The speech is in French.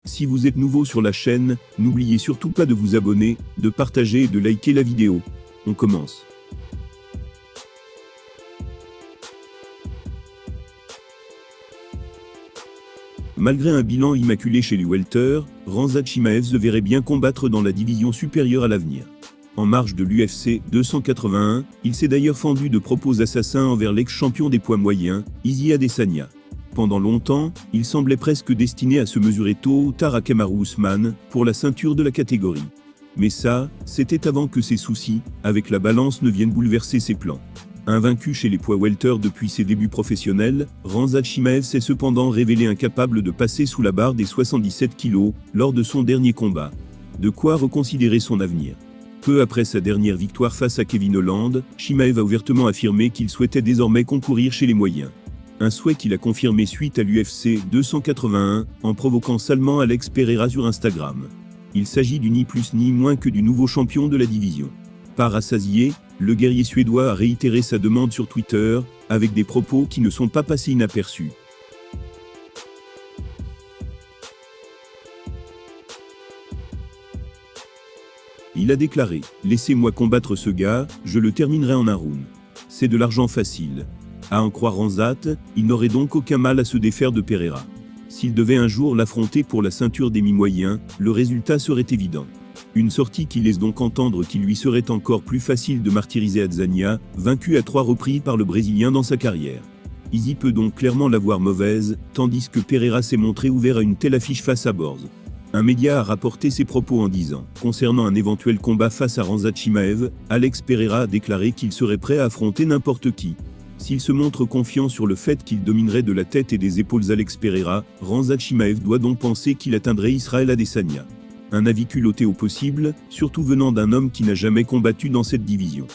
Si vous êtes nouveau sur la chaîne, n'oubliez surtout pas de vous abonner, de partager et de liker la vidéo. On commence. Malgré un bilan immaculé chez les welters, Khamzat Chimaev se verrait bien combattre dans la division supérieure à l'avenir. En marge de l'UFC 281, il s'est d'ailleurs fendu de propos assassins envers l'ex-champion des poids moyens, Izzy Adesanya. Pendant longtemps, il semblait presque destiné à se mesurer tôt ou tard à Kamaru Usman, pour la ceinture de la catégorie. Mais ça, c'était avant que ses soucis, avec la balance, ne viennent bouleverser ses plans. Invaincu chez les poids welter depuis ses débuts professionnels, Khamzat Chimaev s'est cependant révélé incapable de passer sous la barre des 77 kg, lors de son dernier combat. De quoi reconsidérer son avenir. Peu après sa dernière victoire face à Kevin Holland, Chimaev a ouvertement affirmé qu'il souhaitait désormais concourir chez les moyens. Un souhait qu'il a confirmé suite à l'UFC 281, en provoquant salement Alex Pereira sur Instagram. Il s'agit du ni plus ni moins que du nouveau champion de la division. Pas rassasié, le guerrier suédois a réitéré sa demande sur Twitter, avec des propos qui ne sont pas passés inaperçus. Il a déclaré « Laissez-moi combattre ce gars, je le terminerai en un round. C'est de l'argent facile. » À en croire Khamzat, il n'aurait donc aucun mal à se défaire de Pereira. S'il devait un jour l'affronter pour la ceinture des mi-moyens, le résultat serait évident. Une sortie qui laisse donc entendre qu'il lui serait encore plus facile de martyriser Adesanya, vaincu à 3 reprises par le Brésilien dans sa carrière. Izzy peut donc clairement la voir mauvaise, tandis que Pereira s'est montré ouvert à une telle affiche face à Borz. Un média a rapporté ses propos en disant « Concernant un éventuel combat face à Khamzat Chimaev, Alex Pereira a déclaré qu'il serait prêt à affronter n'importe qui. » S'il se montre confiant sur le fait qu'il dominerait de la tête et des épaules Alex Pereira, Khamzat Chimaev doit donc penser qu'il atteindrait Israël Adesanya. Un avis culotté au possible, surtout venant d'un homme qui n'a jamais combattu dans cette division.